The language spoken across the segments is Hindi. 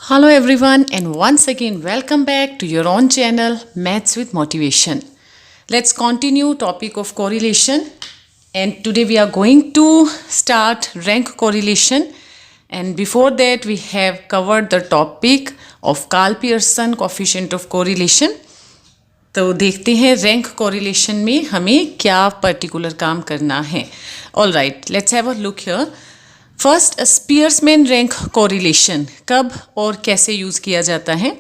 Hello everyone and once again welcome back to your own channel Maths with Motivation. Let's continue topic of correlation and today we are going to start rank correlation, and before that we have covered the topic of Karl Pearson coefficient of correlation. तो देखते हैं रैंक कोरिलेशन में हमें क्या पर्टिकुलर काम करना है. All right, let's have a look here. First, Spearman's rank correlation कब और कैसे यूज़ किया जाता है.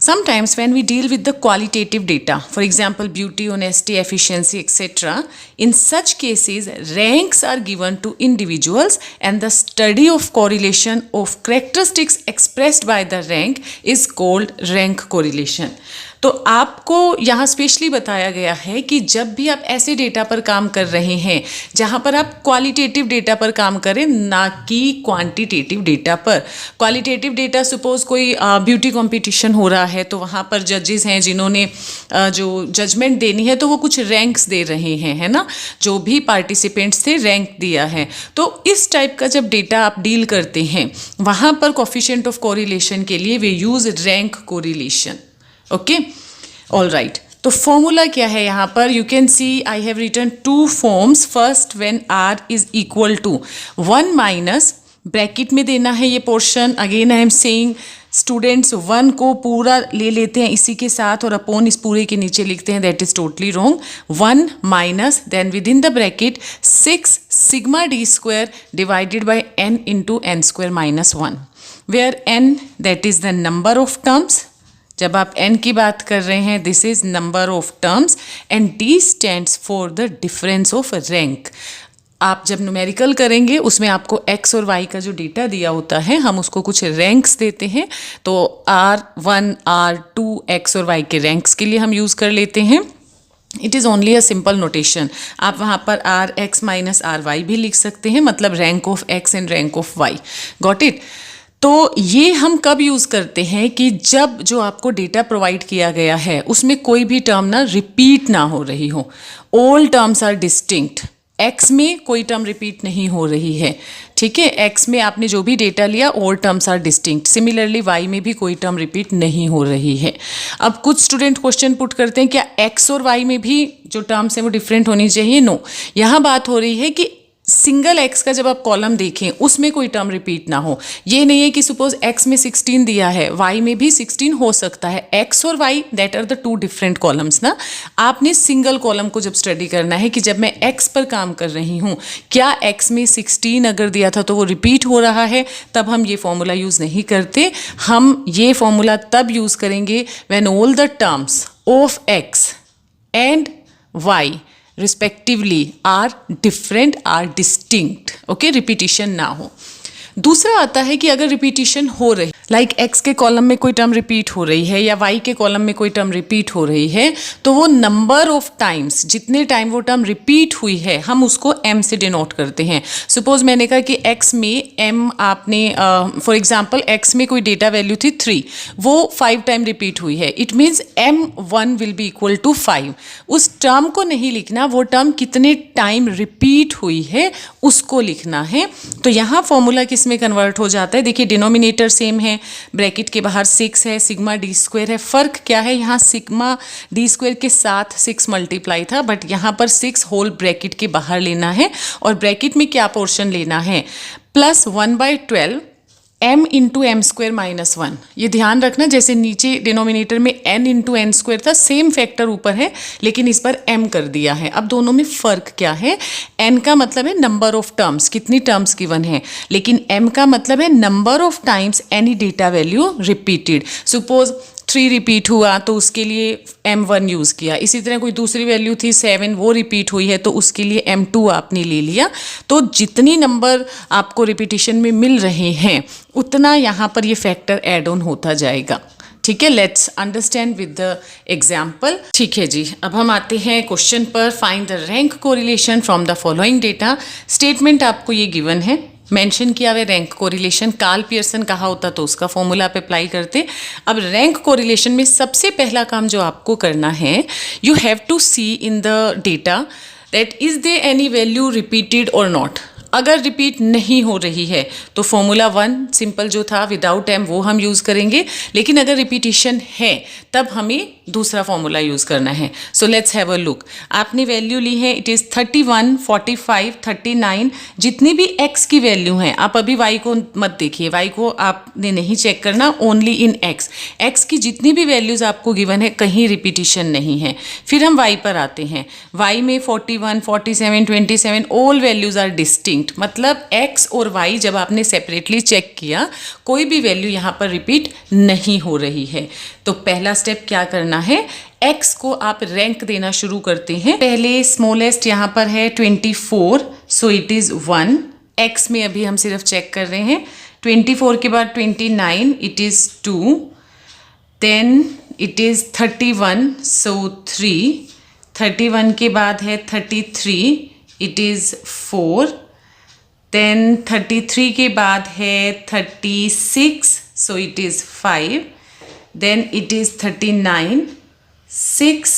Sometimes when we deal with the qualitative data, for example beauty, honesty, efficiency, etc., in such cases ranks are given to individuals and the study of correlation of characteristics expressed by the rank is called rank correlation. तो आपको यहाँ स्पेशली बताया गया है कि जब भी आप ऐसे डेटा पर काम कर रहे हैं जहाँ पर आप क्वालिटेटिव डेटा पर काम करें, ना कि क्वांटिटेटिव डेटा पर. क्वालिटेटिव डेटा, सपोज कोई ब्यूटी कंपटीशन हो रहा है तो वहाँ पर जजेस हैं जिन्होंने जो जजमेंट देनी है तो वो कुछ रैंक्स दे रहे हैं, है ना. जो भी पार्टिसिपेंट्स थे रैंक दिया है. तो इस टाइप का जब डेटा आप डील करते हैं वहाँ पर कोएफिशिएंट ऑफ कोरिलेशन के लिए we use rank correlation. Okay, all right. तो फॉर्मूला क्या है यहाँ पर? You can see I have written two forms. First, when R is equal to 1 minus bracket में देना है ये portion. Again I am saying students 1 को पूरा ले लेते हैं इसी के साथ और अपॉन इस पूरे के नीचे लिखते हैं. That is totally wrong. 1 minus then within the bracket 6 sigma d square divided by n into n square minus 1, where n that is the number of terms. जब आप n की बात कर रहे हैं this is number of terms and d stands for the difference of rank. आप जब न्यूमेरिकल करेंगे उसमें आपको x और y का जो डेटा दिया होता है हम उसको कुछ रैंक्स देते हैं. तो R1, R2, x और y के रैंक्स के लिए हम यूज़ कर लेते हैं. It is only a simple notation. आप वहाँ पर r x minus r y भी लिख सकते हैं, मतलब rank of x and rank of y. Got it. तो ये हम कब यूज़ करते हैं कि जब जो आपको डेटा प्रोवाइड किया गया है उसमें कोई भी टर्म ना रिपीट ना हो रही हो. All terms are distinct. X में कोई टर्म रिपीट नहीं हो रही है, ठीक है. एक्स में आपने जो भी डेटा लिया all terms are distinct. Similarly y में भी कोई टर्म रिपीट नहीं हो रही है. अब कुछ स्टूडेंट क्वेश्चन पुट करते हैं क्या एक्स और वाई में भी जो टर्म्स हैं वो डिफरेंट होनी चाहिए? नो. यहाँ बात हो रही है कि सिंगल x का जब आप कॉलम देखें उसमें कोई टर्म रिपीट ना हो. ये नहीं है कि सपोज x में 16 दिया है y में भी 16 हो सकता है. x और y that are the two different columns ना. आपने सिंगल कॉलम को जब स्टडी करना है कि जब मैं x पर काम कर रही हूँ क्या x में 16 अगर दिया था तो वो रिपीट हो रहा है, तब हम ये फॉर्मूला यूज़ नहीं करते. हम ये फॉर्मूला तब यूज़ करेंगे when all the terms of x and y respectively are different, are distinct. Okay, repetition ना हो. दूसरा आता है कि अगर रिपीटिशन हो रही, लाइक x के कॉलम में कोई टर्म रिपीट हो रही है या y के कॉलम में कोई टर्म रिपीट हो रही है, तो वो नंबर ऑफ टाइम्स, जितने टाइम वो टर्म रिपीट हुई है हम उसको m से डिनोट करते हैं. सपोज मैंने कहा कि x में m आपने फॉर एग्जांपल x में कोई डेटा वैल्यू थी 3, वो 5 टाइम रिपीट हुई है. It means m1 will be equal to 5. उस टर्म को नहीं लिखना, वो टर्म कितने टाइम रिपीट हुई है उसको लिखना है. तो यहाँ फॉर्मूला किस में कन्वर्ट हो जाता है? देखिए डिनोमिनेटर सेम है, ब्रैकेट के बाहर 6 है, सिग्मा डी स्क्वायर है. फर्क क्या है? यहाँ सिग्मा डी स्क्वायर के साथ 6 मल्टीप्लाई था, बट यहाँ पर 6 होल ब्रैकेट के बाहर लेना है और ब्रैकेट में क्या पोर्शन लेना है? Plus 1/12 m into m square minus 1. ये ध्यान रखना, जैसे नीचे डिनोमिनेटर में n इंटू एन स्क्वायर था, सेम फैक्टर ऊपर है लेकिन इस पर m कर दिया है. अब दोनों में फ़र्क क्या है? n का मतलब है नंबर ऑफ टर्म्स, कितनी टर्म्स गिवन है, लेकिन m का मतलब है number of times any data value repeated. Suppose 3 repeat हुआ तो उसके लिए m1 यूज़ किया. इसी तरह कोई दूसरी वैल्यू थी 7, वो रिपीट हुई है तो उसके लिए m2 आपने ले लिया. तो जितनी नंबर आपको रिपीटिशन में मिल रहे हैं उतना यहाँ पर ये फैक्टर ऐड ऑन होता जाएगा. ठीक है, let's understand with the example. ठीक है जी, अब हम आते हैं क्वेश्चन पर. Find the rank correlation from the following data. Statement आपको ये गिवन है, मेंशन किया हुआ रैंक कोरिलेशन. कार्ल पियर्सन कहा होता तो उसका फॉर्मूला आप अप्लाई करते. अब रैंक कोरिलेशन में सबसे पहला काम जो आपको करना है, you have to see in the data that is there any value repeated और नॉट. अगर रिपीट नहीं हो रही है तो फॉर्मूला 1 सिंपल जो था विदाउट m वो हम यूज़ करेंगे, लेकिन अगर रिपीटिशन है तब हमें दूसरा फॉर्मूला यूज़ करना है। So let's have a look. आपने वैल्यू ली है, इट इज़ 31, 45, 39। जितनी भी x की वैल्यू हैं, आप अभी y को मत देखिए, y को आपने नहीं चेक करना, ओनली इन x की जितनी भी वैल्यूज़ आपको गिवन है कहीं रिपीटिशन नहीं है। फिर हम y पर आते हैं। y में 41, 47, 27 ऑल वैल्यूज़ आर डिस्टिंक्ट, मतलब x और y जब आपने सेपरेटली चेक किया कोई भी वैल्यू यहाँ पर रिपीट नहीं हो रही है। तो पहला स्टेप क्या करना है, x को आप रैंक देना शुरू करते हैं। पहले स्मॉलेस्ट यहाँ पर है 24, सो इट इज़ 1। x में अभी हम सिर्फ चेक कर रहे हैं। 24 के बाद 29, it is 2। Then it is 31, so 3। 31 के बाद है 33, इट इज़ 4। देन 33 के बाद है 36, so it is 5। Then it is 39, 6।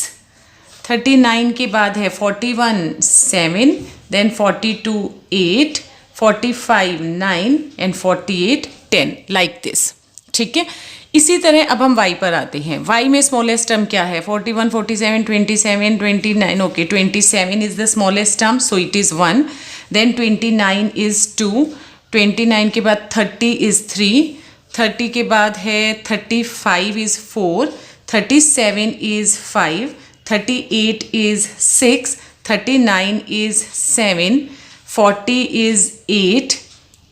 39 के बाद है 41, 7। देन 42, 8। 45, 9 and 48, 10 like this. ठीक है, इसी तरह अब हम y पर आते हैं। y में स्मॉलेस्ट टर्म क्या है, 41, 47, 27, 29। Okay, 27 is the smallest term, so it is 1। Then 29 is 2। 29 के बाद 30 इज़ 3। 30 के बाद है 35 is 4। 37 is 5। 38 is 6। 39 is 7। 40 is 8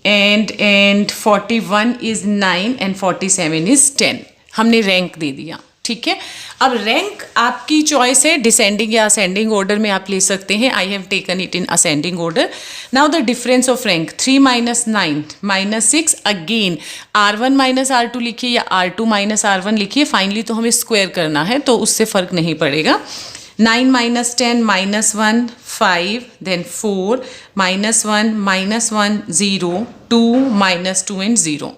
and 41 is 9 and 47 is 10। हमने रैंक दे दिया। ठीक है, अब रैंक आपकी चॉइस है, डिसेंडिंग या असेंडिंग ऑर्डर में आप ले सकते हैं। I have taken it in ascending order. Now the difference of rank 3 - 9 -6। Again R1 - R2 लिखिए या R2 - R1 लिखिए, फाइनली तो हमें स्क्वायर करना है तो उससे फर्क नहीं पड़ेगा। 9 - 10 -1 5, then 4 -1 -1 0 2 -2 and 0,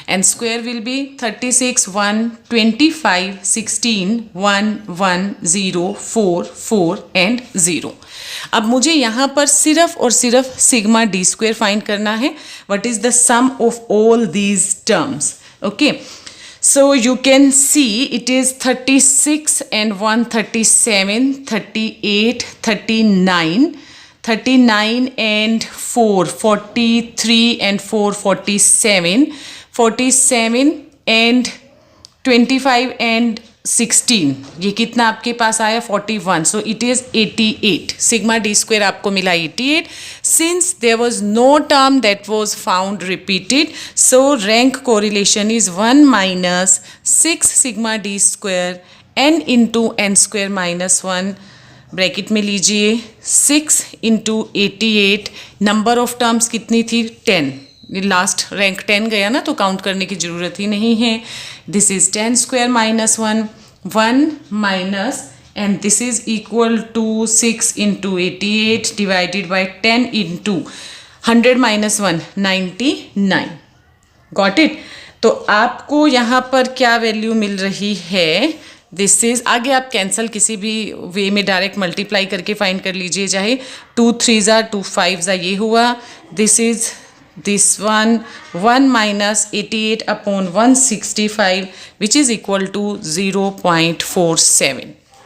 and square will be 36 1 25 16 1 1 0 4 4 and 0। अब मुझे यहाँ पर सिर्फ और सिर्फ सिग्मा डी स्क्वायर फाइंड करना है। What is the sum of all these terms? Okay, so you can see it is 36 and 137, 38, 39, 39 and 4, 43 and 4, 47, 47 and 25 and 16, ये कितना आपके पास आया 41, so it is 88। Sigma d square आपको मिला 88। Since there was no term that was found repeated, so rank correlation is 1 - 6 sigma d square n into n square -1, bracket में लीजिए 6 इंटू 88। नंबर ऑफ टर्म्स कितनी थी 10, लास्ट रैंक 10 गया ना तो काउंट करने की ज़रूरत ही नहीं है। This is 10 square -1 1 minus and this is equal to 6 into 88 divided by 10 into 100 - 1 99। Got it? तो आपको यहाँ पर क्या वैल्यू मिल रही है? दिस इज, आगे आप कैंसल किसी भी वे में डायरेक्ट मल्टीप्लाई करके फाइंड कर लीजिए, चाहे 2 3 2 5 ये हुआ। This is this one 1 minus 88 upon 165 which is equal to 0.47।